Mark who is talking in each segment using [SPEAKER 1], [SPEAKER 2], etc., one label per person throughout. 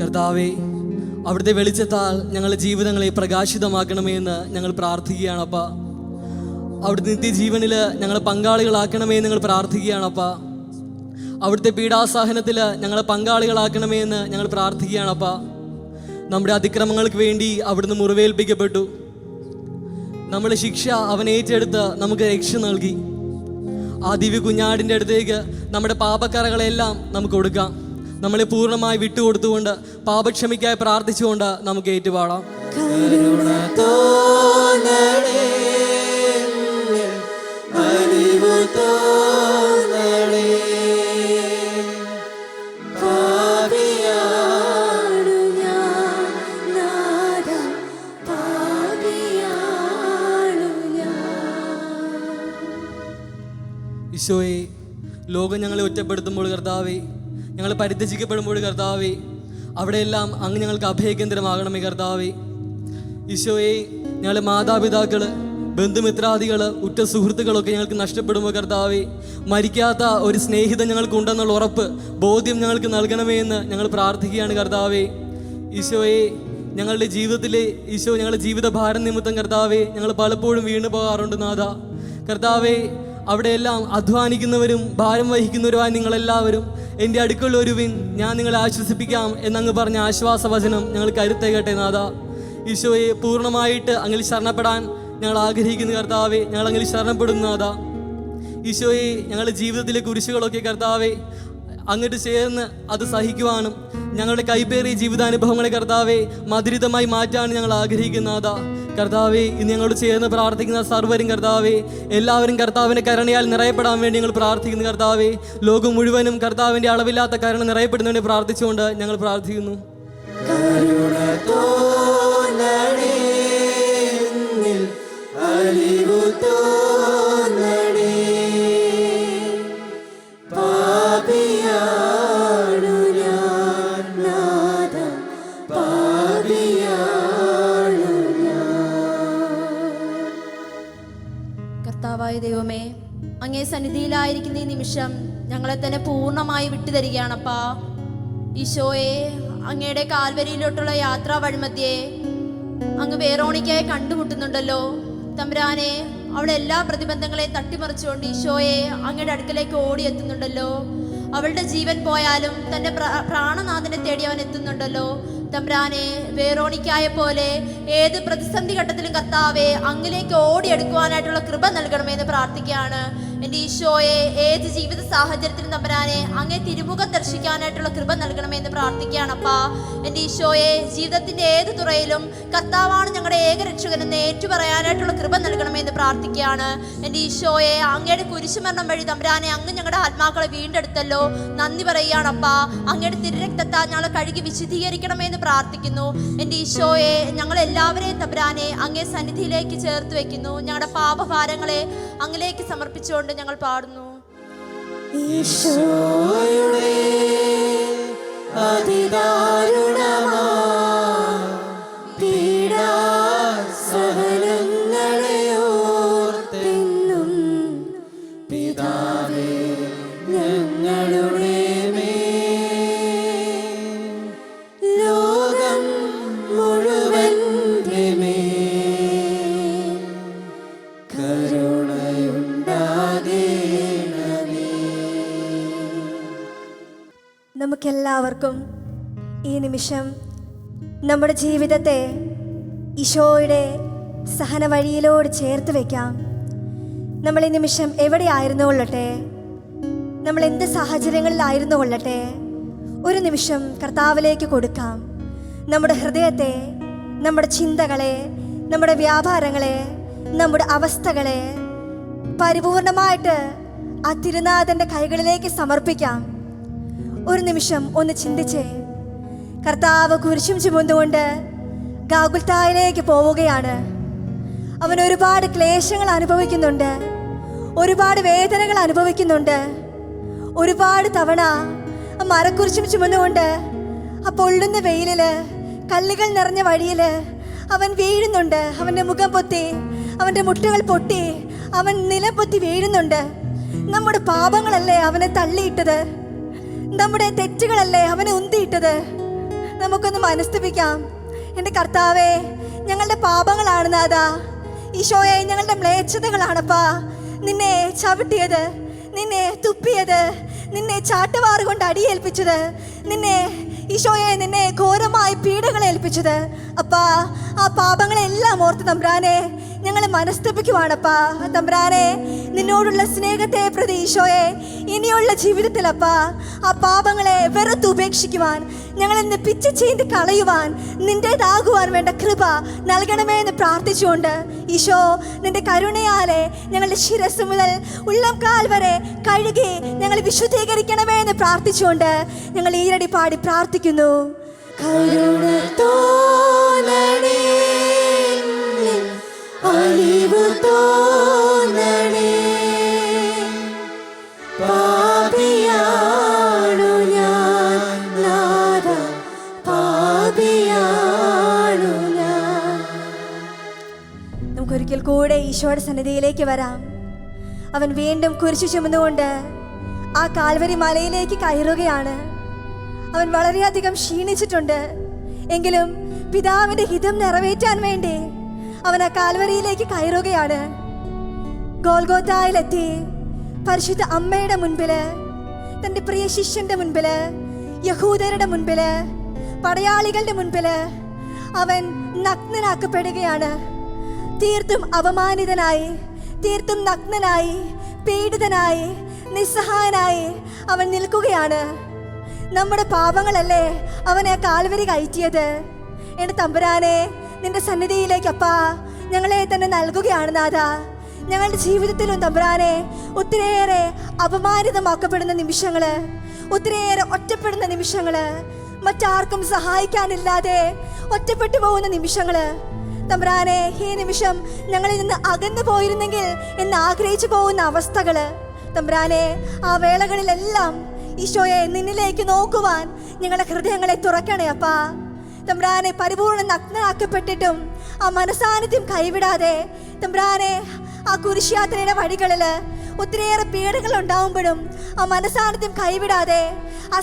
[SPEAKER 1] കർത്താവേ, അവിടുത്തെ വെളിച്ചത്താൽ ഞങ്ങളുടെ ജീവിതങ്ങളെ പ്രകാശിതമാക്കണമേ എന്ന് ഞങ്ങൾ പ്രാർത്ഥിക്കുകയാണപ്പ. അവിടുത്തെ നിത്യജീവനിൽ ഞങ്ങളെ പങ്കാളികളാക്കണമേ എന്ന് ഞങ്ങൾ പ്രാർത്ഥിക്കുകയാണപ്പ. അവിടുത്തെ പീഡാസഹനത്തിൽ ഞങ്ങളെ പങ്കാളികളാക്കണമേ എന്ന് ഞങ്ങൾ പ്രാർത്ഥിക്കുകയാണപ്പ. നമ്മുടെ അതിക്രമങ്ങൾക്ക് വേണ്ടി അവിടുന്ന് മുറിവേൽപ്പിക്കപ്പെട്ടു. നമ്മുടെ ശിക്ഷ അവൻ ഏറ്റെടുത്ത് നമുക്ക് രക്ഷ നൽകി. ആ ദിവ്യ കുഞ്ഞാടിൻ്റെ അടുത്തേക്ക് നമ്മുടെ പാപക്കറകളെല്ലാം നമുക്ക് കൊടുക്കാം. നമ്മളെ പൂർണ്ണമായി വിട്ടുകൊടുത്തുകൊണ്ട് പാപക്ഷമിക്കായി പ്രാർത്ഥിച്ചുകൊണ്ട് നമുക്ക് ഏറ്റുപാടാം.
[SPEAKER 2] കരുണ തോന്നണേ, അലിവു തോന്നണേ, പാപിയാണു ഞാൻ നാഥാ, പാപിയാണു ഞാൻ.
[SPEAKER 1] ഈശോയെ, ലോകം ഞങ്ങളെ ഒറ്റപ്പെടുത്തുമ്പോൾ കർത്താവേ, ഞങ്ങൾ പരിത്യജിക്കപ്പെടുമ്പോൾ കർത്താവേ, അവിടെയെല്ലാം അങ്ങ് ഞങ്ങൾക്ക് അഭയകേന്ദ്രമാകണമേ കർത്താവേ. ഈശോയെ, ഞങ്ങളുടെ മാതാപിതാക്കൾ, ബന്ധുമിത്രാദികൾ, ഉറ്റ സുഹൃത്തുക്കളൊക്കെ ഞങ്ങൾക്ക് നഷ്ടപ്പെടുമ്പോൾ കർത്താവേ, മരിക്കാത്ത ഒരു സ്നേഹിതൻ ഞങ്ങൾക്കുണ്ടെന്നുള്ള ഉറപ്പ്, ബോധ്യം ഞങ്ങൾക്ക് നൽകണമേ എന്ന് ഞങ്ങൾ പ്രാർത്ഥിക്കുകയാണ് കർത്താവേ. ഈശോയെ, ഞങ്ങളുടെ ജീവിതത്തിലെ ഞങ്ങളുടെ ജീവിത ഭാരം നിമിത്തം കർത്താവേ, ഞങ്ങൾ പലപ്പോഴും വീണു പോകാറുണ്ട് നാഥ. കർത്താവേ, അവിടെയെല്ലാം അധ്വാനിക്കുന്നവരും ഭാരം വഹിക്കുന്നവരുമായി നിങ്ങളെല്ലാവരും എൻ്റെ അടുക്കൽ വരുവിൻ, ഞാൻ നിങ്ങളെ ആശ്വസിപ്പിക്കാം എന്നങ്ങ് പറഞ്ഞ ആശ്വാസവചനം ഞങ്ങൾ കരുത്തേകട്ടെ നാഥ. ഈശോയെ, പൂർണ്ണമായിട്ട് അങ്ങിൽ ശരണപ്പെടാൻ ഞങ്ങൾ ആഗ്രഹിക്കുന്ന കർത്താവേ, ഞങ്ങൾ അങ്ങിൽ ശരണപ്പെടുന്നു നാഥ. ഈശോയെ, ഞങ്ങളുടെ ജീവിതത്തിലെ കുരിശുകളൊക്കെ കർത്താവേ അങ്ങോട്ട് ചേർന്ന് അത് സഹിക്കുവാനും ഞങ്ങളുടെ കൈപ്പേറിയ ജീവിതാനുഭവങ്ങളെ കർത്താവേ മധുരിതമായി മാറ്റാനും ഞങ്ങൾ ആഗ്രഹിക്കുന്ന കർത്താവേ, ഇന്ന് ഞങ്ങളോട് ചേർന്ന് പ്രാർത്ഥിക്കുന്ന സർവ്വരും കർത്താവേ, എല്ലാവരും കർത്താവിൻ്റെ കരുണയാൽ നിറയപ്പെടാൻ വേണ്ടി ഞങ്ങൾ പ്രാർത്ഥിക്കുന്നു കർത്താവേ. ലോകം മുഴുവനും കർത്താവിൻ്റെ അളവില്ലാത്ത കരുണ നിറയപ്പെടുന്നതിന് വേണ്ടി പ്രാർത്ഥിച്ചുകൊണ്ട് ഞങ്ങൾ പ്രാർത്ഥിക്കുന്നു.
[SPEAKER 2] കരുണ തോന്നണേ, അലിവു തോന്നണേ, പാപിയാണു ഞാൻ നാഥാ, പാപിയാണു ഞാൻ.
[SPEAKER 3] കർത്താവായ ദൈവമേ, അങ്ങേ സന്നിധിയിലായിരിക്കുന്ന ഈ നിമിഷം ഞങ്ങളെ തന്നെ പൂർണ്ണമായി വിട്ടുതരികയാണപ്പാ. ഈശോയെ, അങ്ങയുടെ കാൽവരിയിലോട്ടുള്ള യാത്രാ വഴിമധ്യേ അങ്ങ് വേറോണിക്കായി കണ്ടുമുട്ടുന്നുണ്ടല്ലോ തമ്പുരാനെ. അവളെ എല്ലാ പ്രതിബന്ധങ്ങളെയും തട്ടിമറിച്ചുകൊണ്ട് ഈശോയെ അങ്ങയുടെ അടുക്കലേക്ക് ഓടിയെത്തുന്നുണ്ടല്ലോ. അവളുടെ ജീവൻ പോയാലും തൻ്റെ പ്രാണനാഥനെ തേടി അവൻ എത്തുന്നുണ്ടല്ലോ തമ്പുരാനെ. വേറോണിക്കായ പോലെ ഏത് പ്രതിസന്ധി ഘട്ടത്തിലും കർത്താവെ അങ്ങിലേക്ക് ഓടിയെടുക്കുവാനായിട്ടുള്ള കൃപ നൽകണമെന്ന് പ്രാർത്ഥിക്കുകയാണ്. എൻ്റെ ഈശോയെ, ഏത് ജീവിത സാഹചര്യത്തിലും തമ്പുരാനെ അങ്ങേ തിരുമുഖം ദർശിക്കാനായിട്ടുള്ള കൃപ നൽകണമെന്ന് പ്രാർത്ഥിക്കുകയാണപ്പാ. എൻ്റെ ഈശോയെ, ജീവിതത്തിൻ്റെ ഏത് തുറയിലും കർത്താവാണ് ഞങ്ങളുടെ ഏകരക്ഷകനെന്ന് ഏറ്റുപറയാനായിട്ടുള്ള കൃപ നൽകണമെന്ന് പ്രാർത്ഥിക്കുകയാണ്. എൻ്റെ ഈശോയെ, അങ്ങയുടെ കുരിശുമരണം വഴി തമ്പുരാനെ അങ്ങ് ഞങ്ങളുടെ ആത്മാക്കളെ വീണ്ടെടുത്തല്ലോ, നന്ദി പറയുകയാണപ്പാ. അങ്ങയുടെ തിരുരക്തത്താൽ ഞങ്ങളെ കഴുകി വിശുദ്ധീകരിക്കണമെന്ന് പ്രാർത്ഥിക്കുന്നു. എൻ്റെ ഈശോയെ, ഞങ്ങളെല്ലാവരെയും തമ്പുരാനെ അങ്ങേ സന്നിധിയിലേക്ക് ചേർത്ത് വെക്കുന്നു. ഞങ്ങളുടെ പാപഭാരങ്ങളെ അങ്ങിലേക്ക് സമർപ്പിച്ചുകൊണ്ട് ഞങ്ങൾ പാടുന്നു.
[SPEAKER 2] ഈശോയുടെ അതിദാരുണമാ പീഡാസഹനങ്ങളെ ഓർത്തെന്നും പിതാവേ ഞങ്ങളുടെ മേൽ ലോകം മുഴുവൻ്റെ മേൽ കരുണയുണ്ടാകേണമേ.
[SPEAKER 4] നമുക്കെല്ലാവർക്കും ഈ നിമിഷം നമ്മുടെ ജീവിതത്തെ ഈശോയുടെ സഹന വഴിയിലോട് ചേർത്ത് വയ്ക്കാം. നമ്മൾ ഈ നിമിഷം എവിടെയായിരുന്നു കൊള്ളട്ടെ, നമ്മൾ എന്ത് സാഹചര്യങ്ങളിലായിരുന്നു കൊള്ളട്ടെ, ഒരു നിമിഷം കർത്താവിലേക്ക് കൊടുക്കാം. നമ്മുടെ ഹൃദയത്തെ, നമ്മുടെ ചിന്തകളെ, നമ്മുടെ വ്യാപാരങ്ങളെ, നമ്മുടെ അവസ്ഥകളെ പരിപൂർണമായിട്ട് ആ തിരുനാഥൻ്റെ കൈകളിലേക്ക് സമർപ്പിക്കാം. ഒരു നിമിഷം ഒന്ന് ചിന്തിച്ചേ. കർത്താവ് കുരിശും ചുമന്നുകൊണ്ട് ഗാഗുൽത്തായിലേക്ക് പോവുകയാണ്. അവൻ ഒരുപാട് ക്ലേശങ്ങൾ അനുഭവിക്കുന്നുണ്ട്, ഒരുപാട് വേദനകൾ അനുഭവിക്കുന്നുണ്ട്. ഒരുപാട് തവണ ആ മരക്കുരിശും ചുമന്നുകൊണ്ട് ആ പൊള്ളുന്ന വെയിലിൽ, കല്ലുകൾ നിറഞ്ഞ വഴിയിൽ അവൻ വീഴുന്നുണ്ട്. അവൻ്റെ മുഖം പൊത്തി, അവൻ്റെ മുട്ടുകൾ പൊട്ടി, അവൻ നിലം പൊത്തി വീഴുന്നുണ്ട്. നമ്മുടെ പാപങ്ങളല്ലേ അവനെ തള്ളിയിട്ടത്, നമ്മുടെ തെറ്റുകളല്ലേ അവനെ ഉന്തിയിട്ടത്. നമുക്കൊന്ന് മനസ്തുപിക്കാം. എൻ്റെ കർത്താവേ, ഞങ്ങളുടെ പാപങ്ങളാണ് നാഥാ. ഈശോയെ, ഞങ്ങളുടെ മ്ലേച്ഛതകളാണപ്പാ നിന്നെ ചവിട്ടിയത്, നിന്നെ തുപ്പിയത്, നിന്നെ ചാട്ടുവാറ് കൊണ്ട് അടിയേൽപ്പിച്ചത്, നിന്നെ ഈശോയെ നിന്നെ ഘോരമായി പീഡകൾ ഏൽപ്പിച്ചത്. അപ്പാ, ആ പാപങ്ങളെല്ലാം ഓർത്ത് തമ്പുരാനെ ഞങ്ങൾ മനസ്തപിക്കുവാണപ്പാ. തമ്പുരാനെ, നിന്നോടുള്ള സ്നേഹത്തെ പ്രതി ഈശോയെ ഇനിയുള്ള ജീവിതത്തിലപ്പാ ആ പാപങ്ങളെ വെറുത്തുപേക്ഷിക്കുവാൻ, ഞങ്ങളിന്ന് പിച്ച് ചീന്തി കളയുവാൻ, നിന്റേതാകുവാൻ വേണ്ട കൃപ നൽകണമേ എന്ന് പ്രാർത്ഥിച്ചുകൊണ്ട് ഈശോ നിന്റെ കരുണയാലെ ഞങ്ങളുടെ ശിരസ് മുതൽ ഉള്ളംകാൽ വരെ കഴുകി ഞങ്ങൾ വിശുദ്ധീകരിക്കണമേ എന്ന് പ്രാർത്ഥിച്ചുകൊണ്ട് ഞങ്ങൾ ഈരടി പാടി പ്രാർത്ഥിക്കുന്നു.
[SPEAKER 2] കരുണ തോന്നണേ, അലിവു തോന്നണേ, പാപിയാണു ഞാൻ നാഥാ, പാപിയാണു ഞാൻ.
[SPEAKER 4] നമുക്കൊരിക്കൽ കൂടെ ഈശോയുടെ സന്നിധിയിലേക്ക് വരാം. അവൻ വീണ്ടും കുരിശു ചുമന്നുകൊണ്ട് ആ കാൽവരി മലയിലേക്ക് കയറുകയാണ്. അവൻ വളരെയധികം ക്ഷീണിച്ചിട്ടുണ്ട്. എങ്കിലും പിതാവിൻ്റെ ഹിതം നിറവേറ്റാൻ വേണ്ടി അവൻ ആ കാൽവരിയിലേക്ക് കയറുകയാണ്. ഗോൽഗോത്തായിലെത്തി പരിശുദ്ധ അമ്മയുടെ മുൻപില്, തൻ്റെ പ്രിയ ശിഷ്യന്റെ മുൻപില്, യഹൂദരുടെ മുൻപില്, പടയാളികളുടെ മുൻപില് അവൻ നഗ്നനാക്കപ്പെടുകയാണ്. തീർത്തും അപമാനിതനായി, തീർത്തും നഗ്നനായി, പീഡിതനായി, നിസ്സഹായനായി അവൻ നിൽക്കുകയാണ്. നമ്മുടെ പാപങ്ങളല്ലേ അവനെ കാൽവരി കയറ്റിയത്. എൻ്റെ തമ്പുരാനെ, നിന്റെ സന്നിധിയിലേക്കപ്പാ ഞങ്ങളെ തന്നെ നൽകുകയാണ് നാഥാ. ഞങ്ങളുടെ ജീവിതത്തിലും തമ്പുരാനെ ഒത്തിരിയേറെ അപമാനിതമാക്കപ്പെടുന്ന നിമിഷങ്ങള്, ഒത്തിരിയേറെ ഒറ്റപ്പെടുന്ന നിമിഷങ്ങള്, മറ്റാർക്കും സഹായിക്കാനില്ലാതെ ഒറ്റപ്പെട്ടു പോകുന്ന നിമിഷങ്ങള് തമ്പുരാനെ, ഈ നിമിഷം ഞങ്ങളിൽ നിന്ന് അകന്നു പോയിരുന്നെങ്കിൽ എന്ന് ആഗ്രഹിച്ചു പോകുന്ന അവസ്ഥകള് തമ്പുരാനെ, ആ വേളകളിലെല്ലാം ഈശോയെ നിന്നിലേക്ക് നോക്കുവാൻ ഞങ്ങളുടെ ഹൃദയങ്ങളെ തുറക്കണേ അപ്പാ. തമ്പുരാനെ, പരിപൂർണ്ണ നഗ്നനാക്കപ്പെട്ടിട്ടും ആ മനസാന്നിധ്യം കൈവിടാതെ തമ്പുരാനെ, ആ കുരിശുയാത്രയുടെ വഴികളിൽ ഒത്തിരിയേറെ പീഡകൾ ഉണ്ടാവുമ്പോഴും ആ മനസാന്നിധ്യം കൈവിടാതെ ആ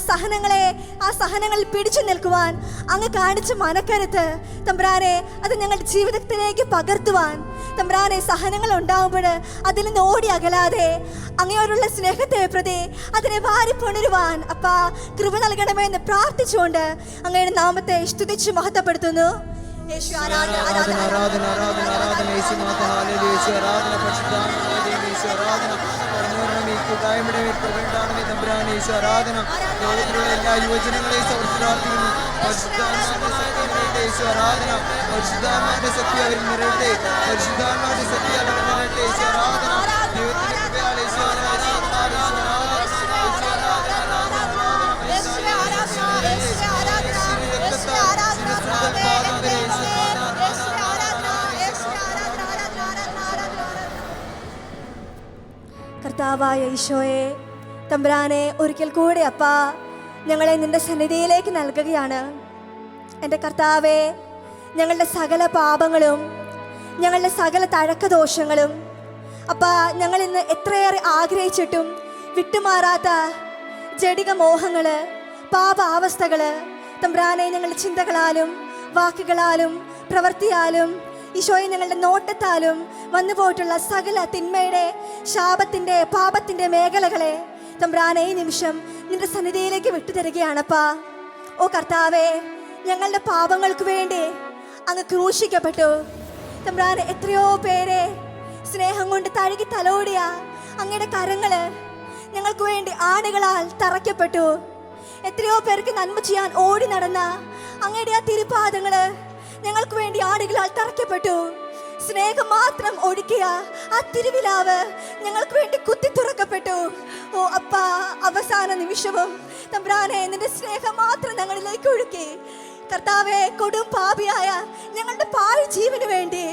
[SPEAKER 4] സഹനങ്ങളിൽ പിടിച്ചു നിൽക്കുവാൻ അങ്ങ് കാണിച്ച മനക്കരുത്ത് തമ്പുരാനെ, അത് ഞങ്ങളുടെ ജീവിതത്തിലേക്ക് പകർത്തുവാൻ തമ്പുരാനെ, സഹനങ്ങൾ ഉണ്ടാവുമ്പോൾ അതിൽ നിന്ന് ഓടി അകലാതെ അങ്ങയോടുള്ള സ്നേഹത്തെ പ്രതി അതിനെ വാരിപ്പുണരുവാൻ അപ്പാ കൃപ നൽകണമേ എന്ന് പ്രാർത്ഥിച്ചുകൊണ്ട് അങ്ങയുടെ നാമത്തെ സ്തുതിച്ച് മഹത്വപ്പെടുത്തുന്നു. യേശു ആരാധന, ആരാധന,
[SPEAKER 5] ആരാധന, ആരാധന, ആരാധന, യേശു നാഥ, ഹല്ലേലൂയ, യേശു ആരാധന, പരിശുദ്ധാത്മാവേ, യേശു ആരാധന, കരുണയോടെ കൂട്ടായ്മയുടെ കൃപയുണ്ടാകണമേ തമ്പുരാനെ, യേശു ആരാധന. ലോകത്തിലുള്ള എല്ലാ യുവജനങ്ങളെയും സമർപ്പിക്കുന്നു. പരിശുദ്ധാത്മാവിന്റെ ശക്തി നിറയട്ടെ, യേശു ആരാധന. പരിശുദ്ധാത്മാവിന്റെ ശക്തി അവരിൽ നിറയട്ടെ, പരിശുദ്ധാത്മാവിന്റെ ശക്തി അവരിൽ നിറയട്ടെ, യേശു ആരാധന. ദൈവത്തിന്റെ കൃപയാൽ യേശു ആരാധന, യേശു ആരാധന, യേശു ആരാധന,
[SPEAKER 4] കർത്താവായ ഈശോയെ തമ്പുരാനെ, ഒരിക്കൽ കൂടെ അപ്പാ ഞങ്ങളെ നിന്റെ സന്നിധിയിലേക്ക് നൽകുകയാണ്. എൻ്റെ കർത്താവേ, ഞങ്ങളുടെ സകല പാപങ്ങളും, ഞങ്ങളുടെ സകല തഴക്കദോഷങ്ങളും അപ്പാ ഞങ്ങൾ ഇന്ന് എത്രയേറെ ആഗ്രഹിച്ചിട്ടും വിട്ടുമാറാത്ത ജഡിക മോഹങ്ങള്, പാപാവസ്ഥകള് തമ്പുരാനെ, ഞങ്ങളുടെ ചിന്തകളാലും വാക്കുകളാലും പ്രവൃത്തിയാലും ഈശോയെ ഞങ്ങളുടെ നോട്ടത്താലും വന്നുപോയിട്ടുള്ള സകല തിന്മയുടെ, ശാപത്തിൻ്റെ, പാപത്തിൻ്റെ മേഖലകളെ തമ്പുരാനെ ഈ നിമിഷം നിന്റെ സന്നിധിയിലേക്ക് വിട്ടുതരികയാണപ്പാ. ഓ കർത്താവേ, ഞങ്ങളുടെ പാപങ്ങൾക്ക് വേണ്ടി അങ്ങ് ക്രൂശിക്കപ്പെട്ടു തമ്പുരാനെ. എത്രയോ പേരെ സ്നേഹം കൊണ്ട് തഴുകി തലോടിയ അങ്ങയുടെ കരങ്ങള് ഞങ്ങൾക്ക് വേണ്ടി ആണികളാൽ തറയ്ക്കപ്പെട്ടു. എത്രയോ പേർക്ക് നന്മ ചെയ്യാൻ ഓടി നടന്ന അങ്ങയുടെ ആ തിരുപാദങ്ങള് ഞങ്ങൾക്ക് വേണ്ടി ആണികളാൽ തറയ്ക്കപ്പെട്ടു. സ്നേഹം മാത്രം ഒഴുക്കിയ ആ തിരുവിലാവ് ഞങ്ങൾക്ക് വേണ്ടി കുത്തി തുറക്കപ്പെട്ടു. ഓ അപ്പാ, അവസാന നിമിഷവും തമ്പുരാനെ നിന്റെ സ്നേഹം മാത്രം ഞങ്ങളിലേക്ക് ഒഴുക്കി. കർത്താവെ, കൊടും പാപിയായ ഞങ്ങളുടെ പാഴ് ജീവന് വേണ്ടി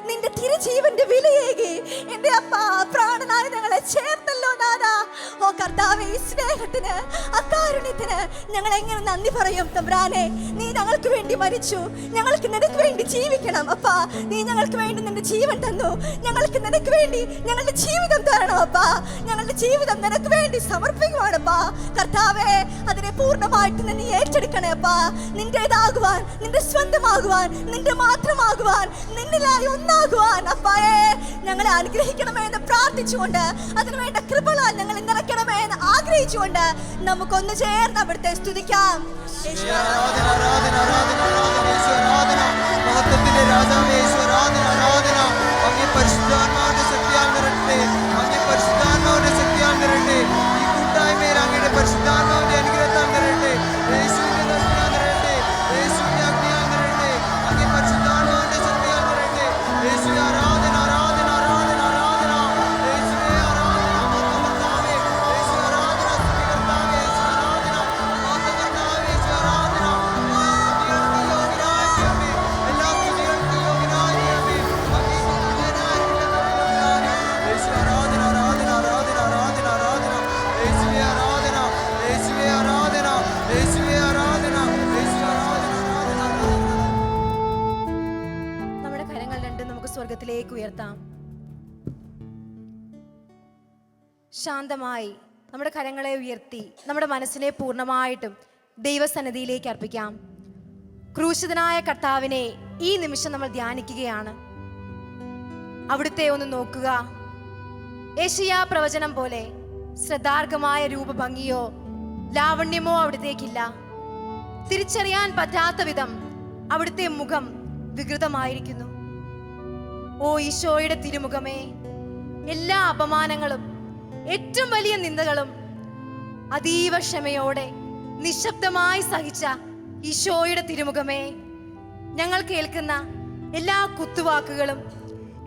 [SPEAKER 4] നിന്റെ തിരുജീവന്റെ വിലയേകി എൻ്റെ അപ്പ പ്രാണനായ ഞങ്ങളെ ചേർത്തല്ലോ നാഥാ. ഓ കർത്താവെ, ഈ സ്നേഹത്തിന്, അക്കാരുണ്യത്തിന് ഞങ്ങൾ എങ്ങനെ നന്ദി പറയും തമ്പുരാനെ. നീ ഞങ്ങൾക്ക് വേണ്ടി മരിച്ചു, ഞങ്ങൾക്ക് നിനക്ക് വേണ്ടി ജീവിക്കണം അപ്പാ. നീ ഞങ്ങൾക്ക് വേണ്ടി നിന്റെ ജീവൻ തന്നു, ഞങ്ങൾക്ക് നിനക്ക് വേണ്ടി ഞങ്ങളുടെ ജീവിതം തരണം അപ്പാ. ഞങ്ങളുടെ ജീവിതം നിനക്ക് വേണ്ടി സമർപ്പിക്കുവാണപ്പാ കർത്താവേ. അതിനെ പൂർണ്ണമായിട്ട് നിന്നെ ഏറ്റെടുക്കണേ അപ്പാ. നിന്റേതാകുവാൻ, നിന്റെ സ്വന്തമാകുവാൻ, നിന്റെ മാത്രമാകുവാൻ, നിന്നിലായി ഒന്നാകുവാൻ അപ്പായെ ഞങ്ങളെ അനുഗ്രഹിക്കണമേ എന്ന് പ്രാർത്ഥിച്ചുകൊണ്ട്, അതിനുവേണ്ട കൃപകളാൽ ഞങ്ങളെ നിറയ്ക്കണമേ എന്ന് ആഗ്രഹിച്ചുകൊണ്ട് നമുക്കൊന്ന് ചേർന്ന് അവിടുത്തെ സ്തുതിക്കാം.
[SPEAKER 6] മഹത്വത്തിന്റെ രാജാവേ ഈശ്വരാധന ആരാധന. അങ്ങേ പരിശുദ്ധാത്മാവിന്റെ ശക്തിയാൽ നിറയട്ടെ, അങ്ങേ പരിശുദ്ധാത്മാവിന്റെ ശക്തിയാൽ നിറയട്ടെ. ഈ കൂട്ടായ്മയിൽ അങ്ങയുടെ പരിശുദ്ധാത്മാവിന്റെ അനുഗ്രഹത്താൽ നിറയട്ടെ, യേശുവിന്റെ ദർശനം നിറയട്ടെ, യേശുവിന്റെ അഗ്നിയാൽ നിറയട്ടെ, അങ്ങേ പരിശുദ്ധാത്മാവിന്റെ ശക്തിയാൽ നിറയട്ടെ. യേശുവേ ആരാധന ആരാധന ആരാധന ആരാധന. യേശുവേ ആരാധന മഹത്വകർത്താവേ, യേശുവേ ആരാധന സ്തുതികർത്താവേ, യേശുവേ ആരാധന മഹത്വകർത്താവേ, യേശുവേ ആരാധന. എല്ലാ സ്തുതികൾക്കും യോഗ്യനായ ദൈവമേ, അങ്ങേ യേശുവേ ആരാധന ആരാധന ആരാധന ആരാധന ആരാധന. യേശുവേ ആരാധന, യേശുവേ ആരാധന, യേശുവേ ആരാധന, യേശുവേ ആരാധന ആരാധന ആരാധന.
[SPEAKER 7] നമ്മുടെ കരങ്ങൾ രണ്ടും നമുക്ക് സ്വർഗത്തിലേക്ക് ഉയർത്താം. ശാന്തമായി നമ്മുടെ കരങ്ങളെ ഉയർത്തി നമ്മുടെ മനസ്സിനെ പൂർണ്ണമായിട്ടും ദൈവസന്നിധിയിലേക്ക് അർപ്പിക്കാം. ക്രൂശിതനായ കർത്താവിനെ ഈ നിമിഷം നമ്മൾ ധ്യാനിക്കുകയാണ്. അവിടുത്തെ ഒന്ന് നോക്കുക. യെശയ്യാ പ്രവചനം പോലെ ശ്രദ്ധാർഹമായ രൂപഭംഗിയോ ലാവണ്യമോ അവിടുത്തേക്കില്ല. തിരിച്ചറിയാൻ പറ്റാത്ത വിധം അവിടുത്തെ മുഖം വികൃതമായിരിക്കുന്നു. ഓ ഈശോയുടെ തിരുമുഖമേ, എല്ലാ അപമാനങ്ങളും ഏറ്റവും വലിയ നിന്ദകളും അതീവ ക്ഷമയോടെ നിശബ്ദമായി സഹിച്ച ഈശോയുടെ തിരുമുഖമേ, ഞങ്ങൾ കേൾക്കുന്ന എല്ലാ കുത്തുവാക്കുകളും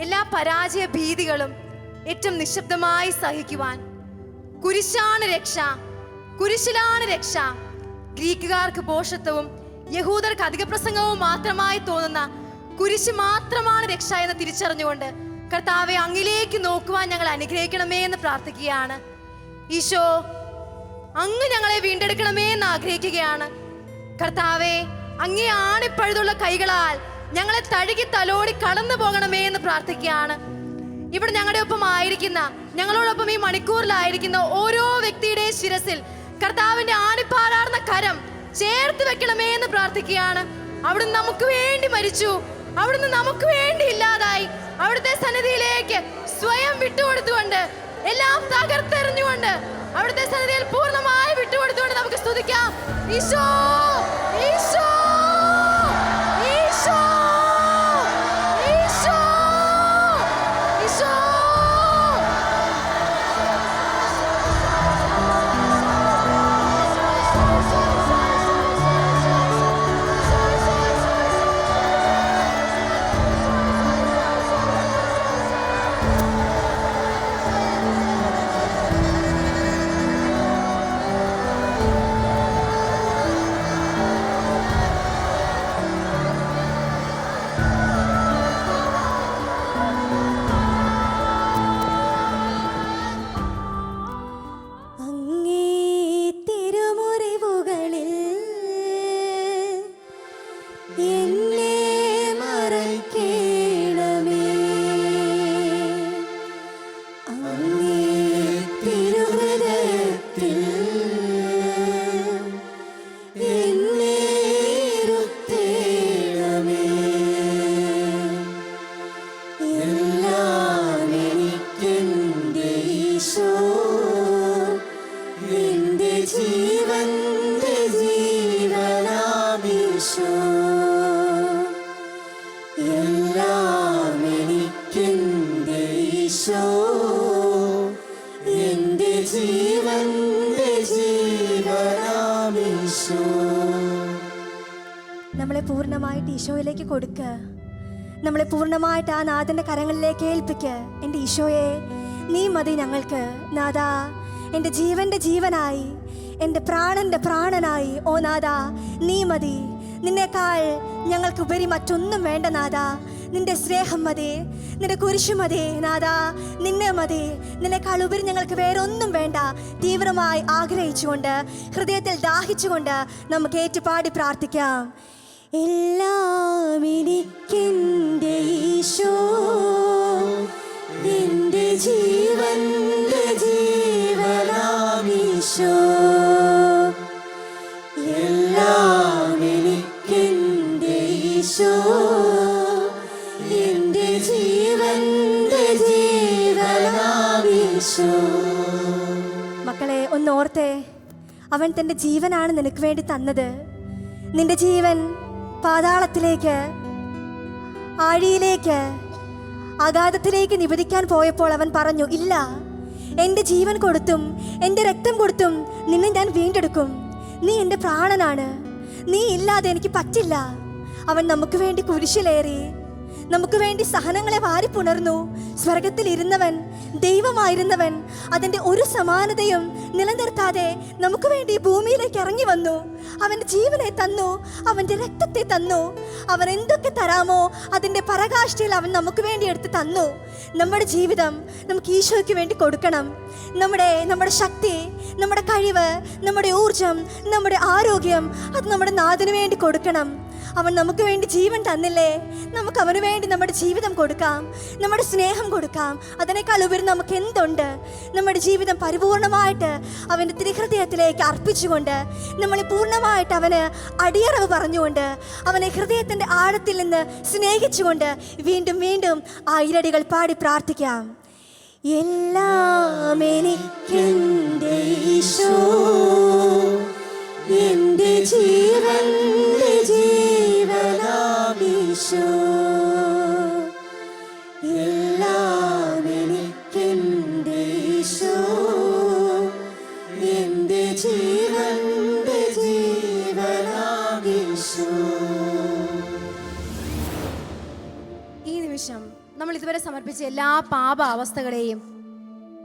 [SPEAKER 7] എല്ലാ പരാജയ ഭീതികളും ഏറ്റവും നിശബ്ദമായി സഹിക്കുവാൻ കുരിശാണ് രക്ഷ, കുരിശിലാണ് രക്ഷ. ഗ്രീക്കുകാർക്ക് പോഷത്വവും യഹൂദർക്ക് അധിക പ്രസംഗവും മാത്രമായി തോന്നുന്ന കുരിശ് മാത്രമാണ് രക്ഷ എന്ന് തിരിച്ചറിഞ്ഞുകൊണ്ട് കർത്താവെ അങ്ങിലേക്ക് നോക്കുവാൻ ഞങ്ങൾ അനുഗ്രഹിക്കണമേ എന്ന് പ്രാർത്ഥിക്കുകയാണ്. ഈശോ, അങ്ങ് ഞങ്ങളെ വീണ്ടെടുക്കണമേ എന്ന് ആഗ്രഹിക്കുകയാണ്. കർത്താവെ, അങ്ങേ ആണിപ്പഴുതുള്ള കൈകളാൽ ഞങ്ങളെ തഴുകി തലോടി കടന്നു പോകണമേ എന്ന് പ്രാർത്ഥിക്കുകയാണ്. ഇവിടെ ഞങ്ങളുടെ ഒപ്പം ആയിരിക്കുന്ന, ഞങ്ങളോടൊപ്പം ഈ മണിക്കൂറിലായിരിക്കുന്ന ഓരോ വ്യക്തിയുടെയും ശിരസിൽ കർത്താവിന്റെ ആണിപ്പാറാർന്ന കരം ചേർത്ത് വെക്കണമേ എന്ന് പ്രാർത്ഥിക്കുകയാണ്. അവിടുന്ന് നമുക്ക് വേണ്ടി മരിച്ചു, അവിടുന്ന് നമുക്ക് വേണ്ടി ഇല്ലാതായി. അവിടുത്തെ സന്നിധിയിലേക്ക് സ്വയം വിട്ടുകൊടുത്തുകൊണ്ട്, എല്ലാം തകർത്തെറിഞ്ഞുകൊണ്ട് അവിടുത്തെ സന്നിധിയിൽ പൂർണ്ണമായി വിട്ടുകൊടുത്തുകൊണ്ട് നമുക്ക് സ്തുതിക്കാം. ഈശോ, ഈശോ, ഈശോ, ഈശോ, ഈശോ.
[SPEAKER 4] നമ്മളെ പൂർണ്ണമായിട്ട് ഈശോയിലേക്ക് കൊടുക്കുക. നമ്മളെ പൂർണ്ണമായിട്ട് ആ നാഥൻ്റെ കരങ്ങളിലേക്ക് ഏൽപ്പിക്കുക. എൻ്റെ ഈശോയെ, നീ മതി ഞങ്ങൾക്ക്. നാഥാ, എൻ്റെ ജീവൻ്റെ ജീവനായി, എൻ്റെ പ്രാണൻ്റെ പ്രാണനായി, ഓ നാഥാ, നീ മതി. നിന്നേക്കാൾ ഞങ്ങൾക്ക് ഉപരി മറ്റൊന്നും വേണ്ട നാഥാ. നിന്റെ സ്നേഹം മതി, നിന്റെ കുരിശു മതി നാഥാ, നിന്നെ മതി. നിന്നേക്കാൾ ഉപരി ഞങ്ങൾക്ക് വേറൊന്നും വേണ്ട. തീവ്രമായി ആഗ്രഹിച്ചുകൊണ്ട്, ഹൃദയത്തിൽ ദാഹിച്ചുകൊണ്ട് നമുക്ക് ഏറ്റുപാടി പ്രാർത്ഥിക്കാം. എല്ലാം എനിക്കെൻ്റെ ഈശോ, എൻ്റെ ജീവൻ
[SPEAKER 2] ഈശോ എല്ലാം എനിക്കെന്റെ ഈശോ എന്റെ ജീവന്റെ ജീവനാമീശോ.
[SPEAKER 4] മക്കളെ ഒന്നോർത്തേ, അവൻ തൻ്റെ ജീവനാണ് നിനക്ക് വേണ്ടി തന്നത്. നിന്റെ ജീവൻ പാതാളത്തിലേക്ക്, ആഴിയിലേക്ക്, അഗാധത്തിലേക്ക് നിവേദിക്കാൻ പോയപ്പോൾ അവൻ പറഞ്ഞു, ഇല്ല, എൻ്റെ ജീവൻ കൊടുത്തും എൻ്റെ രക്തം കൊടുത്തും നിന്നെ ഞാൻ വീണ്ടെടുക്കും. നീ എൻ്റെ പ്രാണനാണ്, നീ ഇല്ലാതെ എനിക്ക് പറ്റില്ല. അവൻ നമുക്ക് വേണ്ടി കുരിശിലേറി, നമുക്ക് വേണ്ടി സഹനങ്ങളെ വാരിപ്പുണർന്നു. സ്വർഗത്തിൽ ഇരുന്നവൻ, ദൈവമായിരുന്നവൻ, അതിൻ്റെ ഒരു സമാനതയും നിലനിർത്താതെ നമുക്ക് വേണ്ടി ഭൂമിയിലേക്ക് ഇറങ്ങി വന്നു. അവൻ്റെ ജീവനെ തന്നു, അവൻ്റെ രക്തത്തെ തന്നു. അവൻ എന്തൊക്കെ തരാമോ അതിൻ്റെ പരകാഷ്ഠയിൽ അവൻ നമുക്ക് വേണ്ടി എടുത്ത് തന്നു. നമ്മുടെ ജീവിതം നമുക്ക് ഈശോയ്ക്ക് വേണ്ടി കൊടുക്കണം. നമ്മുടെ ശക്തി, നമ്മുടെ കഴിവ്, നമ്മുടെ ഊർജം, നമ്മുടെ ആരോഗ്യം അത് നമ്മുടെ നാഥന് വേണ്ടി കൊടുക്കണം. അവൻ നമുക്ക് വേണ്ടി ജീവൻ തന്നില്ലേ, നമുക്ക് അവന് വേണ്ടി നമ്മുടെ ജീവിതം കൊടുക്കാം, നമ്മുടെ സ്നേഹം കൊടുക്കാം. അതിനേക്കാൾ ഉപരി നമുക്ക് എന്തുണ്ട്? നമ്മുടെ ജീവിതം പരിപൂർണമായിട്ട് അവൻ്റെ തിരുഹൃദയത്തിലേക്ക് അർപ്പിച്ചുകൊണ്ട്, നമ്മളെ പൂർണ്ണമായിട്ട് അവന് അടിയറവ് പറഞ്ഞുകൊണ്ട്, അവനെ ഹൃദയത്തിൻ്റെ ആഴത്തിൽ നിന്ന് സ്നേഹിച്ചുകൊണ്ട് വീണ്ടും വീണ്ടും ആയിരടികൾ പാടി പ്രാർത്ഥിക്കാം. എല്ലാം എനിക്കെന്റെ ഈശോ എന്റെ ജീവന്റെ ജീവനാമീശോ എല്ലാം എനിക്കെന്റെ ഈശോ എന്റെ ജീവന്റെ ജീവനാമീശോ.
[SPEAKER 7] ഈ നിമിഷം നമ്മൾ ഇതുവരെ സമർപ്പിച്ച എല്ലാ പാപ അവസ്ഥകളെയും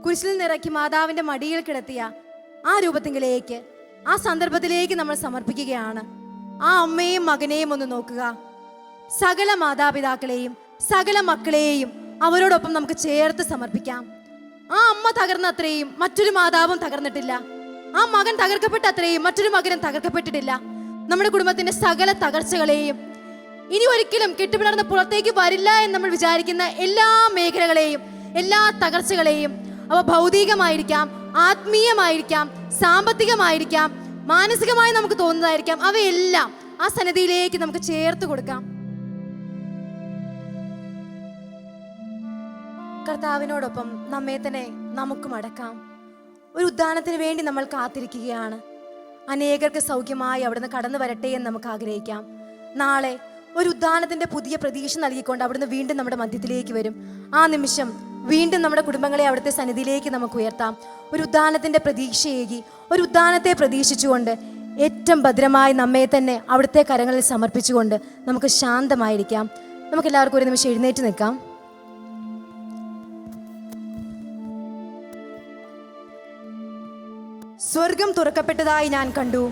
[SPEAKER 7] കുരിശിൽ നിറക്കി മാതാവിന്റെ മടിയിൽ കിടത്തിയ ആ രൂപത്തിങ്കിലേക്ക്, ആ സന്ദർഭത്തിലേക്ക് നമ്മൾ സമർപ്പിക്കുകയാണ്. ആ അമ്മയും മകനെയും ഒന്ന് നോക്കുക. സകല മാതാപിതാക്കളെയും സകല മക്കളെയും അവരോടൊപ്പം നമുക്ക് ചേർത്ത് സമർപ്പിക്കാം. ആ അമ്മ തകർന്നത്രയും മറ്റൊരു മാതാവും തകർന്നിട്ടില്ല. ആ മകൻ തകർക്കപ്പെട്ട അത്രയും മറ്റൊരു മകനും തകർക്കപ്പെട്ടിട്ടില്ല. നമ്മുടെ കുടുംബത്തിന്റെ സകല തകർച്ചകളെയും, ഇനി ഒരിക്കലും കെട്ടുപിണർന്ന് പുറത്തേക്ക് വരില്ല എന്ന് നമ്മൾ വിചാരിക്കുന്ന എല്ലാ മേഖലകളെയും, എല്ലാ തകർച്ചകളെയും, അവ ഭൗതികമായിരിക്കാം, ആത്മീയമായിരിക്കാം, സാമ്പത്തികമായിരിക്കാം, മാനസികമായി നമുക്ക് തോന്നുന്നതായിരിക്കാം, അവയെല്ലാം ആ സന്നിധിയിലേക്ക് നമുക്ക് ചേർത്ത് കൊടുക്കാം. കർത്താവിനോടൊപ്പം നമ്മെ തന്നെ നമുക്കും അടക്കാം. ഒരു ഉദ്ധാനത്തിന് വേണ്ടി നമ്മൾ കാത്തിരിക്കുകയാണ്. അനേകർക്ക് സൗഖ്യമായി അവിടുന്ന് കടന്നു വരട്ടെ എന്ന് നമുക്ക് ആഗ്രഹിക്കാം. നാളെ ഒരു ഉദ്ധാനത്തിന്റെ പുതിയ പ്രതീക്ഷ നൽകിക്കൊണ്ട് അവിടുന്ന് വീണ്ടും നമ്മുടെ മധ്യത്തിലേക്ക് വരും. ആ നിമിഷം വീണ്ടും നമ്മുടെ കുടുംബങ്ങളെ അവിടുത്തെ സന്നിധിയിലേക്ക് നമുക്ക് ഉയർത്താം. ഒരു ഉദ്ധാനത്തിന്റെ പ്രതീക്ഷയേകി, ഒരു ഉദ്ധാനത്തെ പ്രതീക്ഷിച്ചുകൊണ്ട് ഏറ്റവും ഭദ്രമായി നമ്മെ തന്നെ അവിടുത്തെ കരങ്ങളിൽ സമർപ്പിച്ചുകൊണ്ട് നമുക്ക് ശാന്തമായിരിക്കാം. നമുക്ക് എല്ലാവർക്കും ഒരു നിമിഷം എഴുന്നേറ്റ് നിൽക്കാം. സ്വർഗം തുറക്കപ്പെട്ടതായി ഞാൻ കണ്ടു.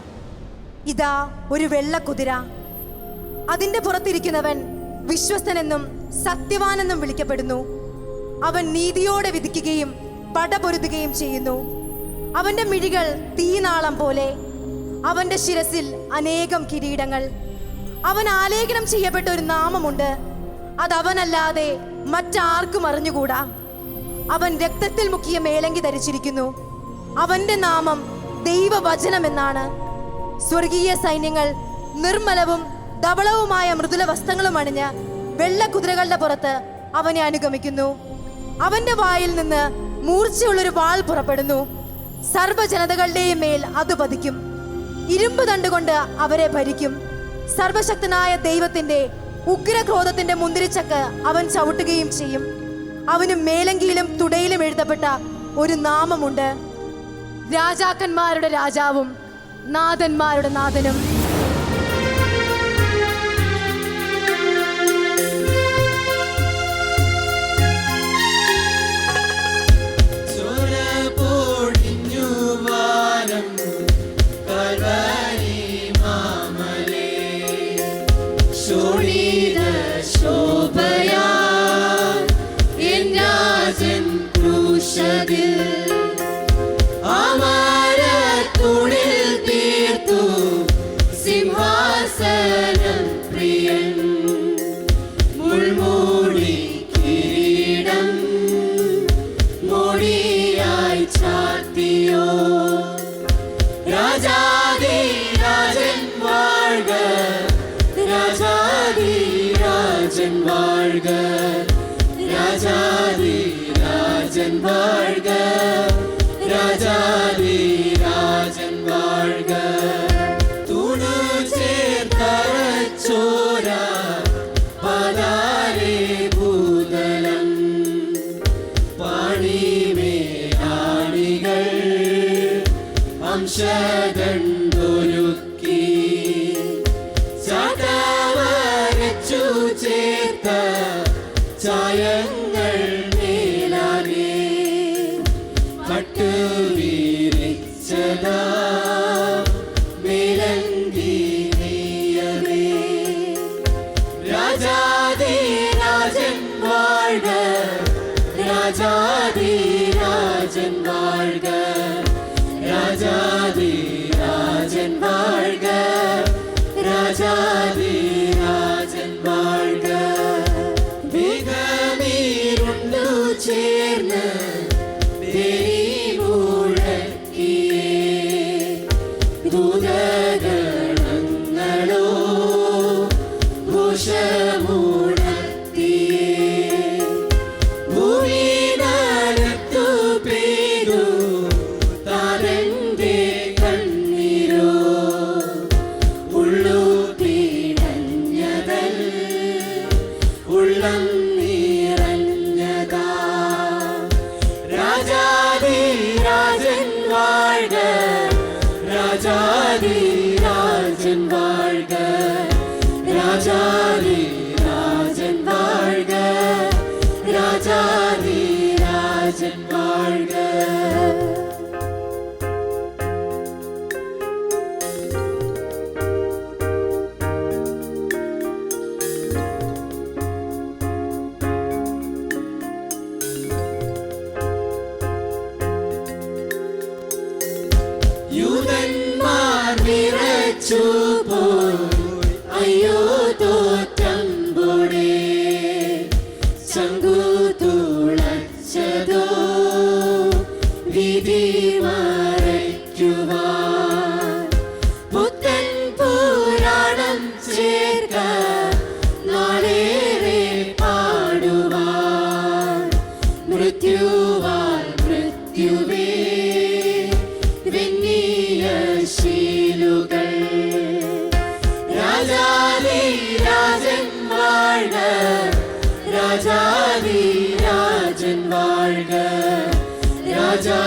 [SPEAKER 7] ഇതാ ഒരു വെള്ളക്കുതിര. അതിന്റെ പുറത്തിരിക്കുന്നവൻ വിശ്വസ്തനെന്നും സത്യവാനെന്നും വിളിക്കപ്പെടുന്നു. അവൻ നീതിയോടെ വിധിക്കുകയും പടപൊരുതുകയും ചെയ്യുന്നു. അവന്റെ മിഴികൾ തീനാളം പോലെ, അവന്റെ ശിരസിൽ അനേകം കിരീടങ്ങൾ. അവൻ ആലേഖനം ചെയ്യപ്പെട്ട ഒരു നാമമുണ്ട്, അതവനല്ലാതെ മറ്റാർക്കും അറിഞ്ഞുകൂടാ. അവൻ രക്തത്തിൽ മുക്കിയ മേലങ്കി ധരിച്ചിരിക്കുന്നു. അവന്റെ നാമം ദൈവവചനം എന്നാണ്. സ്വർഗീയ സൈന്യങ്ങൾ നിർമ്മലവും ധവളവുമായ മൃദുല വസ്ത്രങ്ങളും അണിഞ്ഞ് വെള്ളക്കുതിരകളുടെ പുറത്ത് അവനെ അനുഗമിക്കുന്നു. അവന്റെ വായിൽ നിന്ന് മൂർച്ചയുള്ളൊരു വാൾ പുറപ്പെടുന്നു. സർവ്വജനതകളുടെയും മേൽ അത് പതിക്കും. ഇരുമ്പ് തണ്ടുകൊണ്ട് അവരെ ഭരിക്കും. സർവശക്തനായ ദൈവത്തിന്റെ ഉഗ്രക്രോധത്തിന്റെ മുന്തിരിച്ചക്ക് അവൻ ചവിട്ടുകയും ചെയ്യും. അവന് മേലങ്കിയിലും തുടയിലും എഴുതപ്പെട്ട ഒരു നാമമുണ്ട്, രാജാക്കന്മാരുടെ രാജാവും നാഥന്മാരുടെ നാഥനും.
[SPEAKER 2] രാജാധിരാജൻ വാഴ്ക രാജാധിരാജൻ വാഴ്ക രാജാധിരാജൻ വാഴ്ക രാജാധിരാജൻ വാഴ്ക തൂണു ചേർത്തറച്ചോര പതാരേ ഭൂതലം പാണിമേലാണികൾ അംശദണ്ഡൊരുക്കി ചാട്ടവരച്ചു ചേർത്ത ചായങ്ങൾ മേലാകെ പട്ടുവീരിച്ചതാ മേലങ്കി നെയ്യമേ രാജാധിരാജൻ വാഴ്ക രാജാധിരാജൻ വാഴ്ക രാജാധിരാജൻ വാഴ്ക രാജാധിരാജൻ വാഴ്ക വേഗമീരുണ്ടു ചേർന്ന് മുഴക്കിയേ ദൂതഗണങ്ങളോ ഘോഷമുണർത്തിയേ ഭൂമിനകത്തു പെയ്തു താരന്റെ കണ്ണീരോ ഉള്ളു പീഡഞ്ഞതൽ ഉള്ളം നിറഞ്ഞതാ രാജാധിരാജൻ വാഴ്ക രാജാധിരാജൻ വാഴ്ക രാജാധിരാജൻ വാഴ്ക രാജാധിരാജൻ വാഴ്ക യൂതന്മാർ വിറച്ചു പോയി അയ്യോ തോറ്റമ്പോടെ ചങ്കു തുളച്ചതോ വിധി മറയ്ക്കുവാൻ പുത്തൻ പുരാണം ചേർക്ക നാളേറെ പാടുവാൻ മൃത്യുവാൻ മൃത്യുവേ വെന്നിയ ശീലുകൾ രാജാധിരാജൻ വാഴ്ക രാജാധിരാജൻ വാഴ്ക രാജാ